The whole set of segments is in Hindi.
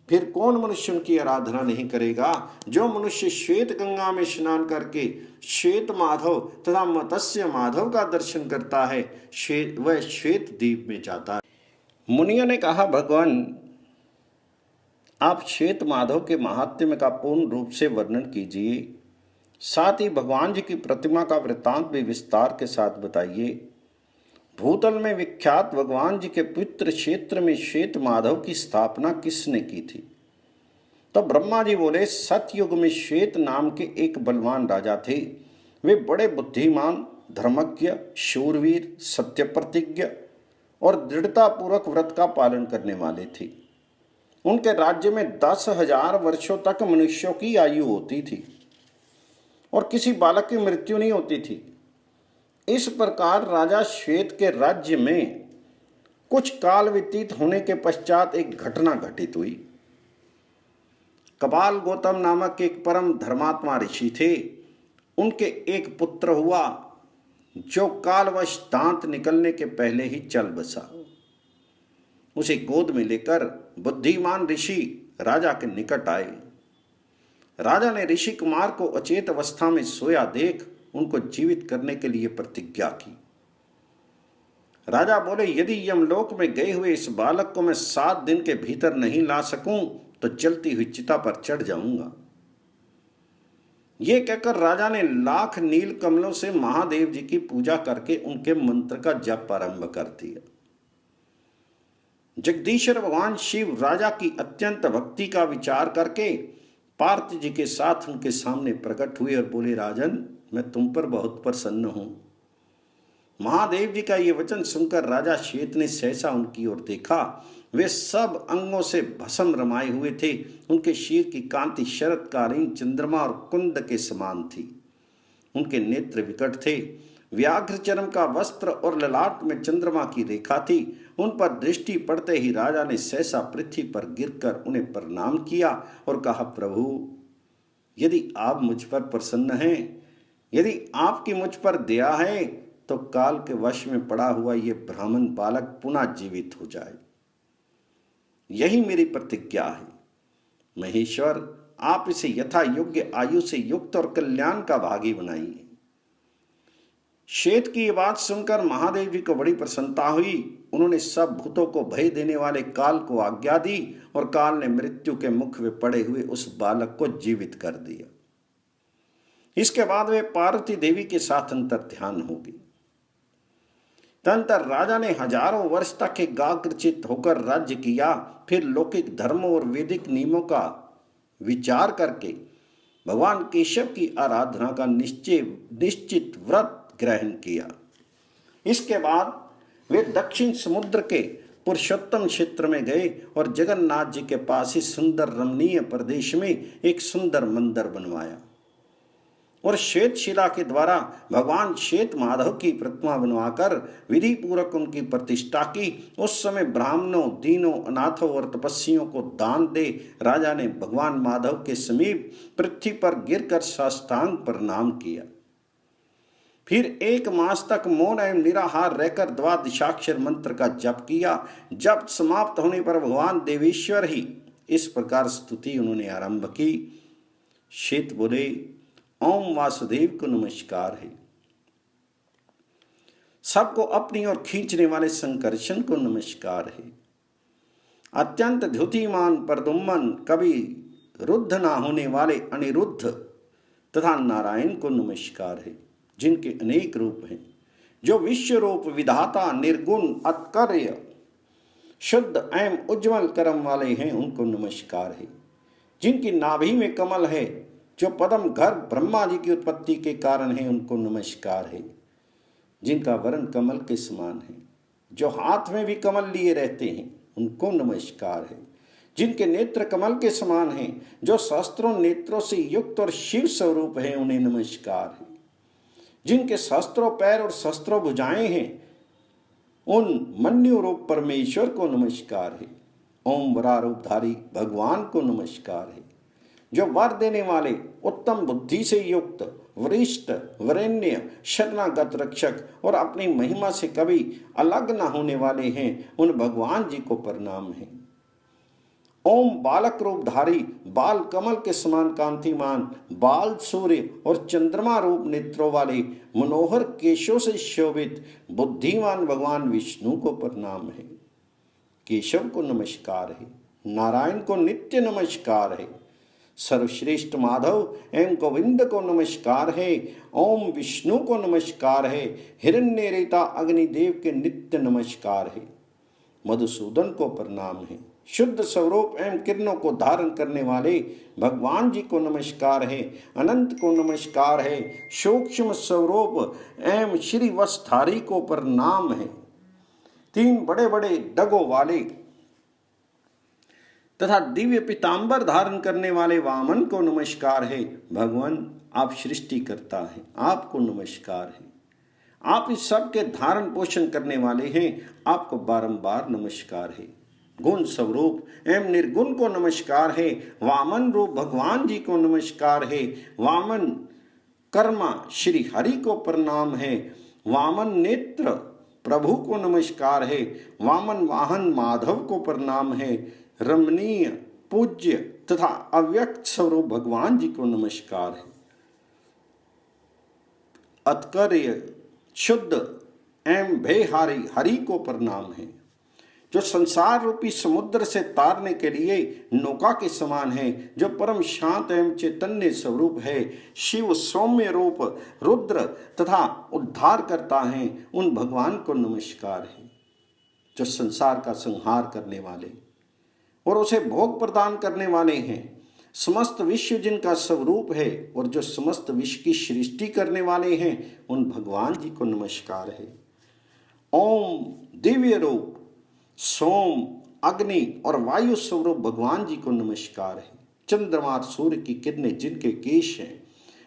फिर कौन मनुष्य उनकी आराधना नहीं करेगा। जो मनुष्य श्वेत गंगा में स्नान करके श्वेत माधव तथा मत्स्य माधव का दर्शन करता है, वह श्वेत द्वीप में जाता है। मुनियों ने कहा, भगवान आप श्वेत माधव के महात्म्य का पूर्ण रूप से वर्णन कीजिए, साथ ही भगवान जी की प्रतिमा का वृत्तांत भी विस्तार के साथ बताइए। भूतल में विख्यात भगवान जी के पवित्र क्षेत्र में श्वेत माधव की स्थापना किसने की थी। तो ब्रह्मा जी बोले, सतयुग में श्वेत नाम के एक बलवान राजा थे। वे बड़े बुद्धिमान, धर्मज्ञ, शूरवीर, सत्य प्रतिज्ञ और दृढ़ता पूर्वक व्रत का पालन करने वाले थे। उनके राज्य में 10,000 वर्षों तक मनुष्यों की आयु होती थी और किसी बालक की मृत्यु नहीं होती थी। इस प्रकार राजा श्वेत के राज्य में कुछ काल व्यतीत होने के पश्चात एक घटना घटित हुई। कपाल गौतम नामक एक परम धर्मात्मा ऋषि थे। उनके एक पुत्र हुआ जो कालवश दांत निकलने के पहले ही चल बसा। उसे गोद में लेकर बुद्धिमान ऋषि राजा के निकट आए। राजा ने ऋषि कुमार को अचेत अवस्था में सोया देख उनको जीवित करने के लिए प्रतिज्ञा की। राजा बोले, यदि यमलोक में गए हुए इस बालक को मैं 7 दिन के भीतर नहीं ला सकूं तो जलती हुई चिता पर चढ़ जाऊंगा। यह कहकर राजा ने लाख नील कमलों से महादेव जी की पूजा करके उनके मंत्र का जप आरंभ कर दिया। जगदीश्वर भगवान शिव राजा की अत्यंत भक्ति का विचार करके पार्थ जी के साथ उनके सामने प्रकट हुए और बोले, राजन मैं तुम पर बहुत प्रसन्न हूं। महादेव जी का ये वचन सुनकर राजा श्वेत ने सहसा उनकी ओर देखा। वे सब अंगों से भस्म रमाए हुए थे। उनके शीर की कांति शरतकालीन चंद्रमा और कुंद के समान थी। उनके नेत्र विकट थे। व्याघ्र चर्म का वस्त्र और ललाट में चंद्रमा की रेखा थी। उन पर दृष्टि पड़ते ही राजा ने सहसा पृथ्वी पर गिरकर उन्हें प्रणाम किया और कहा, प्रभु यदि आप मुझ पर प्रसन्न हैं, यदि आपकी मुझ पर दया है तो काल के वश में पड़ा हुआ ये ब्राह्मण बालक पुनः जीवित हो जाए। यही मेरी प्रतिज्ञा है। महेश्वर आप इसे यथा योग्य आयु से युक्त और कल्याण का भागी बनाइए। श्वेत की ये बात सुनकर महादेव जी को बड़ी प्रसन्नता हुई। उन्होंने सब भूतों को भय देने वाले काल को आज्ञा दी और काल ने मृत्यु के मुख में पड़े हुए उस बालक को जीवित कर दिया। इसके बाद वे पार्वती देवी के साथ अंतर ध्यान हो गई। तदंतर राजा ने हजारों वर्ष तक एकाग्रचित्त होकर राज्य किया। फिर लौकिक धर्मों और वैदिक नियमों का विचार करके भगवान केशव की आराधना का निश्चित व्रत ग्रहण किया। इसके बाद वे दक्षिण समुद्र के पुरुषोत्तम क्षेत्र में गए और जगन्नाथ जी के पास ही सुंदर रमणीय प्रदेश में एक सुंदर मंदिर बनवाया और श्वेत शिला के द्वारा भगवान श्वेत माधव की प्रतिमा बनवाकर विधि पूर्वक उनकी प्रतिष्ठा की। उस समय ब्राह्मणों, दीनों, अनाथों और तपस्वियों को दान दे राजा ने भगवान माधव के समीप पृथ्वी पर गिरकर साष्टांग प्रणाम किया। फिर 1 मास तक मौन एवं निराहार रहकर द्वादशाक्षर मंत्र का जप किया। जप समाप्त होने पर भगवान देवेश्वर ही इस प्रकार स्तुति उन्होंने आरंभ की। श्वेत बोले, ओम वासुदेव को नमस्कार है। सबको अपनी ओर खींचने वाले संकर्षण को नमस्कार है। अत्यंत द्युतिमान प्रद्युम्न, कभी रुद्ध ना होने वाले अनिरुद्ध तथा नारायण को नमस्कार है, जिनके अनेक रूप हैं। जो विश्व रूप विधाता, निर्गुण, अत्कर्य, शुद्ध एवं उज्ज्वल कर्म वाले हैं, उनको नमस्कार है। जिनकी नाभि में कमल है, जो पद्म गर्भ ब्रह्मा जी की उत्पत्ति के कारण है, उनको नमस्कार है। जिनका वर्ण कमल के समान है, जो हाथ में भी कमल लिए रहते हैं, उनको नमस्कार है। जिनके नेत्र कमल के समान हैं, जो सहस्त्रों नेत्रों से युक्त और शिव स्वरूप हैं, उन्हें नमस्कार है। जिनके सहस्त्रों पैर और सहस्त्रों भुजाएं हैं, उन मन्यु रूप परमेश्वर को नमस्कार है। ओम वरारूपधारी भगवान को नमस्कार है। जो वर देने वाले, उत्तम बुद्धि से युक्त, वरिष्ठ, वरेण्य, शरणागत रक्षक और अपनी महिमा से कभी अलग न होने वाले हैं, उन भगवान जी को प्रणाम है। ओम बालक रूपधारी, बाल कमल के समान कांतिमान, बाल सूर्य और चंद्रमा रूप नेत्रों वाले, मनोहर केशों से शोभित बुद्धिमान भगवान विष्णु को प्रणाम है। केशव को नमस्कार है, नारायण को नित्य नमस्कार है, सर्वश्रेष्ठ माधव एवं गोविंद को नमस्कार है, ओम विष्णु को नमस्कार है, हिरण्य रेता अग्निदेव के नित्य नमस्कार है, मधुसूदन को प्रणाम है, शुद्ध स्वरूप एवं किरणों को धारण करने वाले भगवान जी को नमस्कार है, अनंत को नमस्कार है, सूक्ष्म स्वरूप एवं श्री वस्त्रधारी को प्रणाम है, तीन बड़े बड़े डगों वाले तथा दिव्य पीतांबर धारण करने वाले वामन को नमस्कार है। भगवान आप सृष्टि करता है, आपको नमस्कार है, आप इस सब के धारण पोषण करने वाले हैं, आपको बारंबार नमस्कार है। गुण स्वरूप एवं निर्गुण को नमस्कार है, वामन रूप भगवान जी को नमस्कार है, वामन कर्मा श्री हरि को प्रणाम है, वामन नेत्र प्रभु को नमस्कार है, वामन वाहन माधव को प्रणाम है, रमणीय पूज्य तथा अव्यक्त स्वरूप भगवान जी को नमस्कार है। अतकर्य शुद्ध एवं भयहारी हरि को प्रणाम है, जो संसार रूपी समुद्र से तारने के लिए नौका के समान है, जो परम शांत एवं चैतन्य स्वरूप है, शिव सौम्य रूप रुद्र तथा उद्धार करता है, उन भगवान को नमस्कार है। जो संसार का संहार करने वाले और उसे भोग प्रदान करने वाले हैं, समस्त विश्व जिनका स्वरूप है और जो समस्त विश्व की सृष्टि करने वाले हैं, उन भगवान जी को नमस्कार है। ओम दिव्य रूप सोम अग्नि और वायु स्वरूप भगवान जी को नमस्कार है। चंद्रमा सूर्य की किरणें जिनके केश हैं,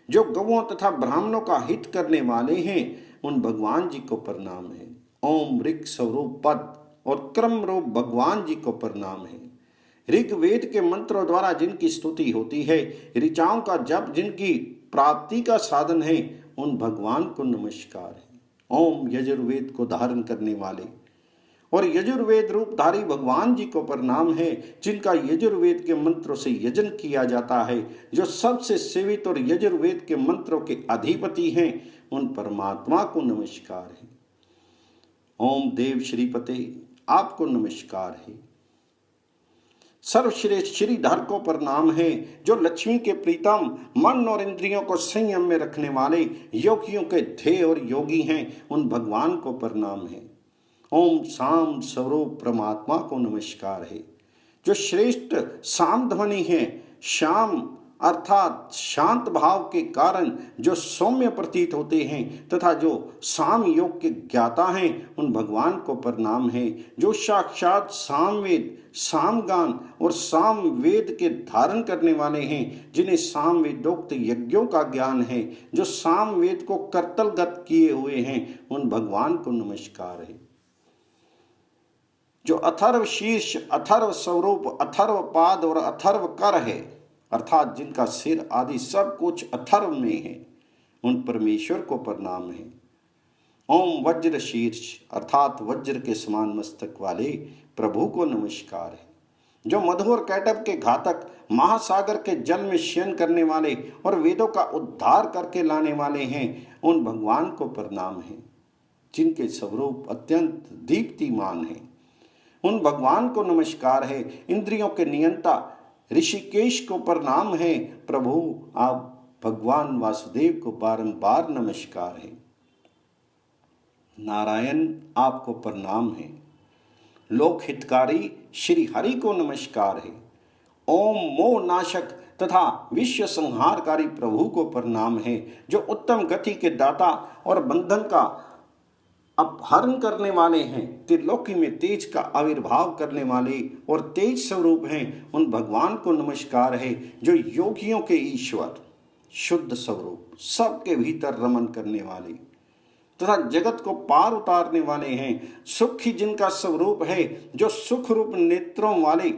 जो गौओं तथा ब्राह्मणों का हित करने वाले हैं, उन भगवान जी को प्रणाम है। ओम ऋग स्वरूप पद और क्रम रूप भगवान जी को प्रणाम है। ऋग्वेद के मंत्रों द्वारा जिनकी स्तुति होती है, ऋचाओं का जप जिनकी प्राप्ति का साधन है, उन भगवान को नमस्कार है। ओम यजुर्वेद को धारण करने वाले और यजुर्वेद रूपधारी भगवान जी को प्रणाम है, जिनका यजुर्वेद के मंत्रों से यजन किया जाता है, जो सबसे सेवित और यजुर्वेद के मंत्रों के अधिपति हैं, उन परमात्मा को नमस्कार है। ओम देव श्रीपते आपको नमस्कार है। सर्वश्रेष्ठ श्रीधर को प्रणाम है, जो लक्ष्मी के प्रीतम मन और इंद्रियों को संयम में रखने वाले योगियों के ध्येय और योगी हैं, उन भगवान को प्रणाम है। ओम शाम स्वरूप परमात्मा को नमस्कार है, जो श्रेष्ठ साम ध्वनि है, श्याम अर्थात शांत भाव के कारण जो सौम्य प्रतीत होते हैं तथा जो साम योग के ज्ञाता हैं, उन भगवान को प्रणाम है। जो साक्षात सामवेद सामगान और सामवेद के धारण करने वाले हैं, जिन्हें सामवेदोक्त यज्ञों का ज्ञान है, जो सामवेद को कर्तलगत किए हुए हैं, उन भगवान को नमस्कार है। जो अथर्व शीर्ष अथर्व स्वरूप अथर्व पाद और अथर्व कर है, अर्थात जिनका सिर आदि सब कुछ अथर्व में है, उन परमेश्वर को प्रणाम है। ओम वज्र शीर्ष अर्थात वज्र के समान मस्तक वाले प्रभु को नमस्कार है। जो मधु और कैटभ के घातक महासागर के जल में शयन करने वाले और वेदों का उद्धार करके लाने वाले हैं, उन भगवान को प्रणाम है। जिनके स्वरूप अत्यंत दीप्तिमान है, उन भगवान को नमस्कार है। इंद्रियों के नियंता ऋषिकेश को प्रणाम है। प्रभु आप भगवान वासुदेव को बारंबार नमस्कार है। नारायण आपको प्रणाम है। लोक हितकारी श्री हरि को नमस्कार है। ओम मोह नाशक तथा विश्व संहारकारी प्रभु को प्रणाम है, जो उत्तम गति के दाता और बंधन का अपहरण करने वाले हैं, त्रिलोकी में तेज का आविर्भाव करने वाले और तेज स्वरूप हैं, उन भगवान को नमस्कार है। जो योगियों के ईश्वर शुद्ध स्वरूप सबके भीतर रमन करने वाले तथा जगत को पार उतारने वाले हैं, सुखी जिनका स्वरूप है, जो सुख रूप नेत्रों वाले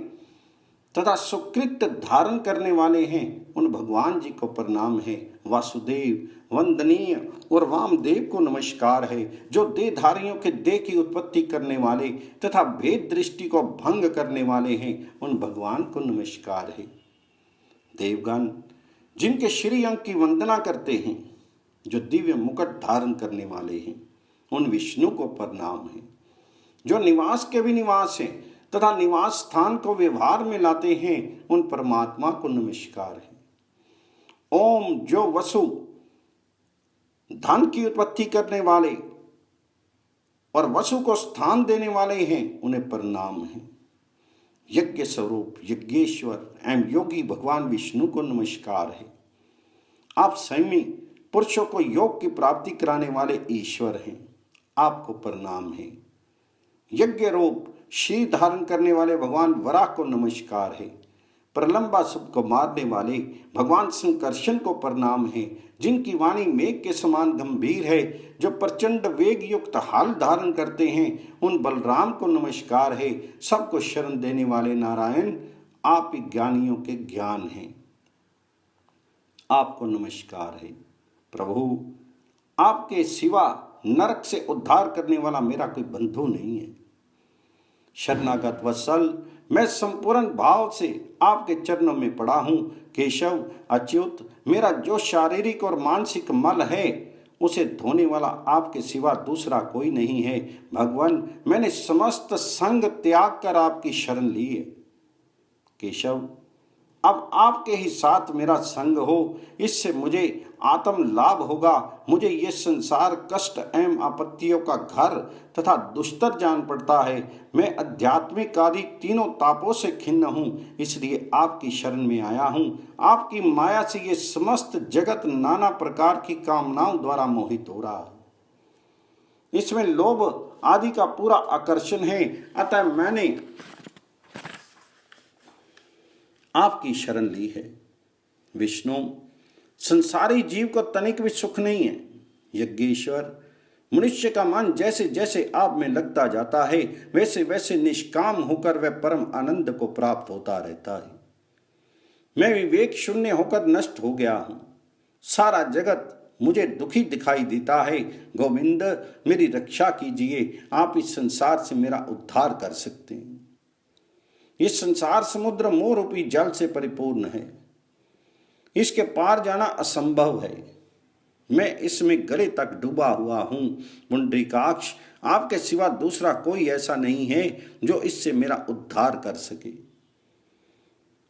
तथा सुकृत धारण करने वाले हैं, उन भगवान जी को प्रणाम है। वासुदेव वंदनीय और वामदेव को नमस्कार है, जो देहधारियों के देह की उत्पत्ति करने वाले तथा भेद दृष्टि को भंग करने वाले हैं, उन भगवान को नमस्कार है। देवगण जिनके श्री अंग की वंदना करते हैं, जो दिव्य मुकुट धारण करने वाले हैं, उन विष्णु को प्रणाम है। जो निवास के भी निवास हैं तथा निवास स्थान को व्यवहार में लाते हैं, उन परमात्मा को नमस्कार है। ओम जो वसु धन की उत्पत्ति करने वाले और वसु को स्थान देने वाले हैं, उन्हें प्रणाम है। यज्ञ स्वरूप यज्ञेश्वर एवं योगी भगवान विष्णु को नमस्कार है। आप स्वयं पुरुषों को योग की प्राप्ति कराने वाले ईश्वर हैं, आपको प्रणाम है। यज्ञ रूप श्री धारण करने वाले भगवान वराह को नमस्कार है। प्रलंबासुर को मारने वाले भगवान संकर्षण को प्रणाम है। जिनकी वाणी मेघ के समान गंभीर है, जो प्रचंड वेग युक्त हाल धारण करते हैं, उन बलराम को नमस्कार है। सबको शरण देने वाले नारायण, आप ही ज्ञानियों के ज्ञान हैं, आपको नमस्कार है। प्रभु आपके सिवा नरक से उद्धार करने वाला मेरा कोई बंधु नहीं है। शरणागत वत्सल मैं संपूर्ण भाव से आपके चरणों में पड़ा हूँ। केशव अच्युत, मेरा जो शारीरिक और मानसिक मल है उसे धोने वाला आपके सिवा दूसरा कोई नहीं है। भगवान मैंने समस्त संग त्याग कर आपकी शरण ली है। केशव अब आपके ही साथ मेरा संग हो, इससे मुझे आत्म लाभ होगा। मुझे ये संसार कष्ट एवं आपत्तियों का घर तथा दुस्तर जान पड़ता है। मैं आध्यात्मिक आदि तीनों तापों से खिन्न हूँ, इसलिए आपकी शरण में आया हूँ। आपकी माया से ये समस्त जगत नाना प्रकार की कामनाओं द्वारा मोहित हो रहा है। इसमें लोभ आदि का पूरा आकर्षण है, अतः मैंने आपकी शरण ली है। विष्णु संसारी जीव को तनिक भी सुख नहीं है। यज्ञेश्वर मनुष्य का मन जैसे जैसे आप में लगता जाता है, वैसे वैसे निष्काम होकर वह परम आनंद को प्राप्त होता रहता है। मैं विवेक शून्य होकर नष्ट हो गया हूँ। सारा जगत मुझे दुखी दिखाई देता है। गोविंद मेरी रक्षा कीजिए, आप इस संसार से मेरा उद्धार कर सकते हैं। इस संसार समुद्र मोह रूपी जल से परिपूर्ण है, इसके पार जाना असंभव है। मैं इसमें गले तक डूबा हुआ हूँ। पुंडरीकाक्ष आपके सिवा दूसरा कोई ऐसा नहीं है जो इससे मेरा उद्धार कर सके।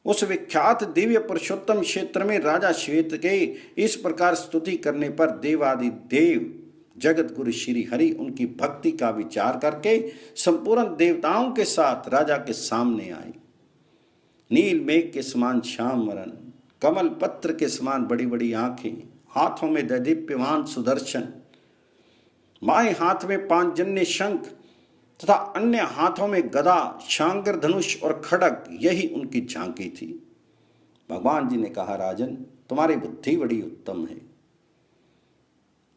उस विख्यात दिव्य पुरुषोत्तम क्षेत्र में राजा श्वेत के इस प्रकार स्तुति करने पर देवादि देव जगत गुरु श्री हरि उनकी भक्ति का विचार करके संपूर्ण देवताओं के साथ राजा के सामने आए। नील मेघ के समान श्याम वरण, कमल पत्र के समान बड़ी बड़ी आंखें, हाथों में दैदीप्यमान सुदर्शन, बाएं हाथ में पांचजन्य शंख तथा अन्य हाथों में गदा, शांगर, धनुष और खड़ग, यही उनकी झांकी थी। भगवान जी ने कहा, राजन तुम्हारी बुद्धि बड़ी उत्तम है,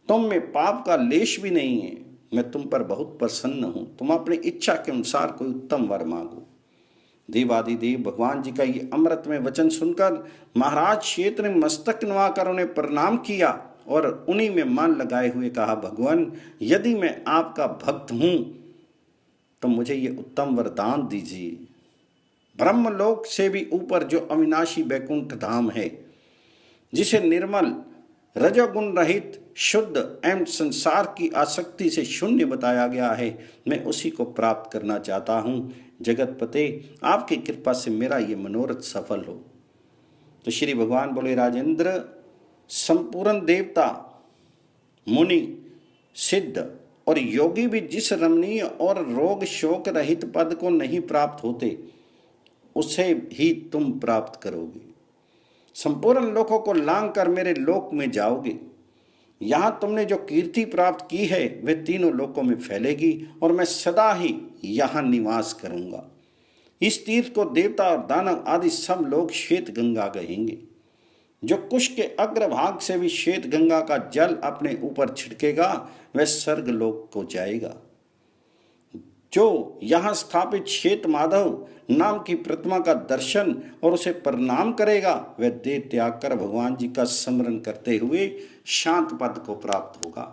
तुम में पाप का लेश भी नहीं है। मैं तुम पर बहुत प्रसन्न हूं। तुम अपनी इच्छा के अनुसार कोई उत्तम वर मांगो। देवादिदेव भगवान जी का ये अमृतमय वचन सुनकर महाराज श्वेत ने मस्तक नवाकर उन्हें प्रणाम किया और उन्हीं में मन लगाए हुए कहा, भगवान यदि मैं आपका भक्त हूं तो मुझे ये उत्तम वरदान दीजिए। ब्रह्मलोक से भी ऊपर जो अविनाशी बैकुंठ धाम है, जिसे निर्मल रजोगुण रहित शुद्ध एवं संसार की आसक्ति से शून्य बताया गया है, मैं उसी को प्राप्त करना चाहता हूँ। जगतपते आपकी कृपा से मेरा ये मनोरथ सफल हो। तो श्री भगवान बोले, राजेंद्र संपूर्ण देवता, मुनि, सिद्ध और योगी भी जिस रमणीय और रोग शोक रहित पद को नहीं प्राप्त होते, उसे ही तुम प्राप्त करोगे। संपूर्ण लोकों को लांग कर मेरे लोक में जाओगे। यहाँ तुमने जो कीर्ति प्राप्त की है वे तीनों लोकों में फैलेगी और मैं सदा ही यहाँ निवास करूँगा। इस तीर्थ को देवता और दानव आदि सब लोग श्वेत गंगा कहेंगे। जो कुश के अग्रभाग से भी श्वेत गंगा का जल अपने ऊपर छिड़केगा वह स्वर्ग लोक को जाएगा। जो यहाँ स्थापित श्वेत माधव नाम की प्रतिमा का दर्शन और उसे प्रणाम करेगा वह देह त्याग कर भगवान जी का स्मरण करते हुए शांत पद को प्राप्त होगा।